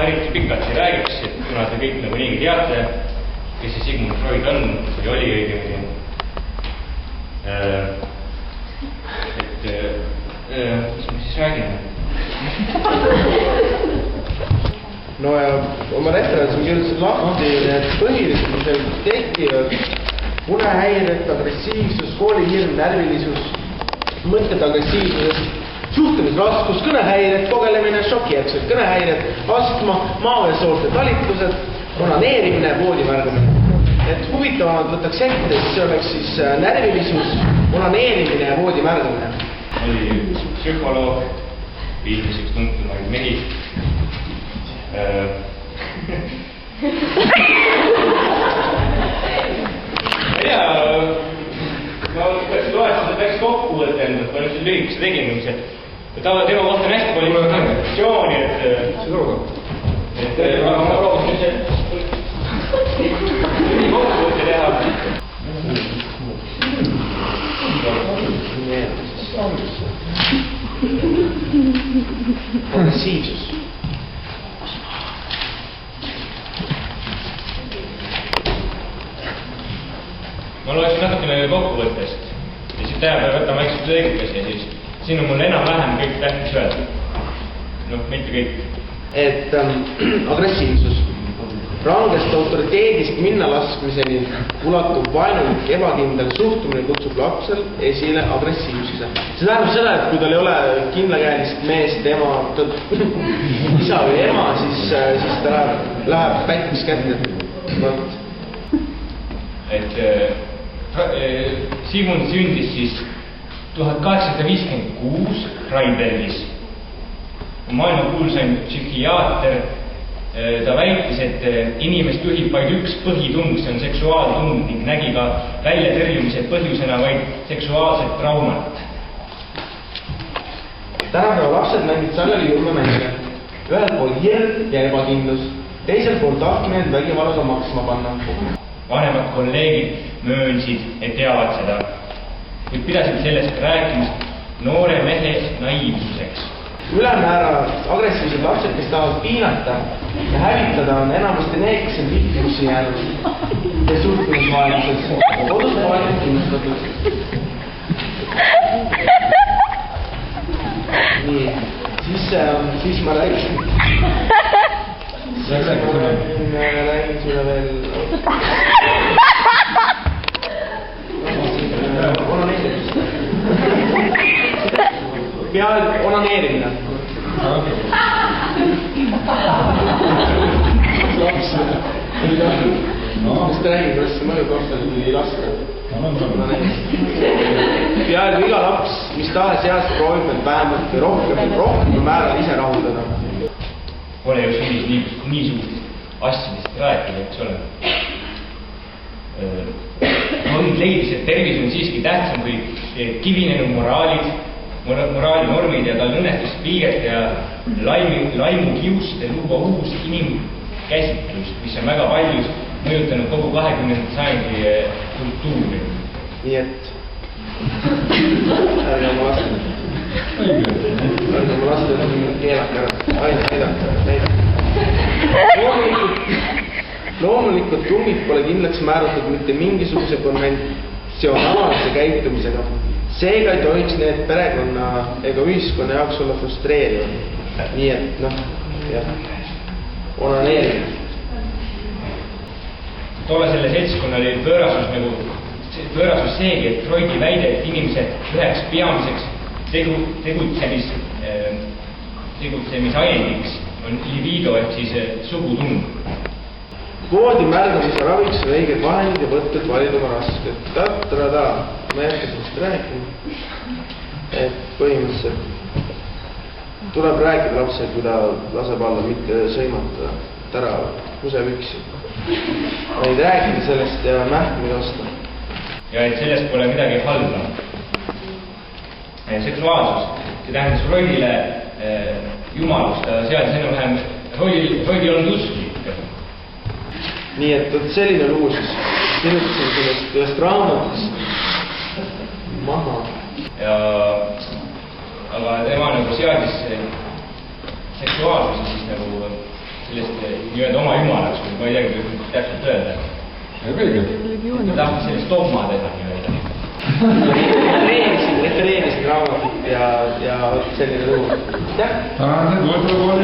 eriti pikalt ei räägiks, et kuna te kõik nagu niigi teate, kes see Sigmund Freud on, või oli õigemini. Mis me siis räägime? No ja oma referents on kirjutatud lahti need põhiliselt tekivad unehäired, agressiivsus, koolihirm, närvilisus, mõtted agressiivsusest, suhtlemisraskus, kõnehäired, kogelemine, šokijärgsed kõnehäired, astma, maaveesoorte talitlused, onaneerimine, voodimärgamine. Et huvitavamad võtaks ette, see oleks siis närvilisus, onaneerimine ja voodimärgamine. Oli üks psühholoog, viimiseks tuntumaid mehi. Ja ma peaks kokku võtend, et ma nüüd siin lühikese tegin, tema kohta on hästi palju informatsiooni, et ma proovin nüüd see kokku võtte teha. Agressiivsus. Ma loeksin natukene kokkuvõttest ja siit tähepeal võtame väikselt lõigukesi ja siis siin on mul enam-vähem kõik tähtis öelda. Noh, mitte kõik. Et agressiivsus. Rangest autoriteedist minnalaskmiseni ulatub vaenulik ebakindel suhtumine kutsub lapsel esile agressiivsuse. See tähendab seda, et kui tal ei ole kindlakäelist meest, ema, isa või ema, siis ta läheb pätmis kätte. Et Sigmund sündis siis 1856 Freibergis. Maailma kuulsaim psühhiaater, ta väitis, et inimest juhib vaid üks põhitung, see on seksuaaltung ning nägi ka väljatõrjumise põhjusena vaid seksuaalset traumat. Tänapäeva lapsed mängid sageli julme mänge. Ühel pool hirm ja ebakindlus, teisel pool tahtmine vägivallaga maksma panna. Vanemad kolleegid möönsid, et teavad seda, kuid pidasid sellest rääkimist noore mehe naiivsuseks. Ülemäära agressiivsed lapsed, kes tahavad piinata ja hävitada, on enamasti need, kes on vihkusi jäänud ja suhtlemisvaeluses. Kodus vaenud tunnustatud. Nii, siis ma räägin. Räägin sulle veel onaneerimist. Peaaegu onaneerimine. Laps. Kas te räägin, kuidas see mõjub lapsele, kui ei laska? Peaaegu iga laps, mis tahes east proovib end vähemalt või rohkem määral ise rahuldada. Pole ju sündis niisugustest asjadest rääkida, eks ole. Freud leidis, et tervis on siiski tähtsam kui kivinenud moraalinormid ja tal õnnestus piirata ja laimu kiuste luua uus inimkäsitlus, mis on väga paljus mõjutanud kogu 20. sajandi kultuuri. Nii et ärge oma laste keelake ära. Näidake. Loomulikult tungid pole kindlaks määratud mitte mingisuguse konventsionaalse käitumisega. Seega ei tohiks need perekonna ega ühiskonna jaoks olla frustreerivad. Nii et, onaneerimine. Tolle selle seltskonna oli pöörasus seegi, et Freudi väide, et inimese üheks peamiseks tegutsemisajendiks on libido ehk siis sugutung. Voodi märgamise raviks on õiged vahendid ja võtted valida oma rasked. Tatrada, ma ei hakka sellest rääkima. Et põhimõtteliselt tuleb rääkida lapsed, kui ta laseb alla, mitte sõimata tära kusepüksi. Vaid rääkida sellest ja mähkmeid osta. Ja et sellest pole midagi halba. Seksuaalsus, see tähendas Freudile jumalust, ta seadis enne vähemust, Freudil on usklik. Nii et selline lugu siis kirjutasin sellest ühest raamatust maha. Aga tema nagu seadis seksuaalsuse siis nagu sellist nii-öelda oma jumalaks, kui ma ei teagi, kuidas täpselt öelda. Ta tahaks sellist dogma teha nii-öelda. refereerisid raamatut ja selline lugu. Tänased võtavad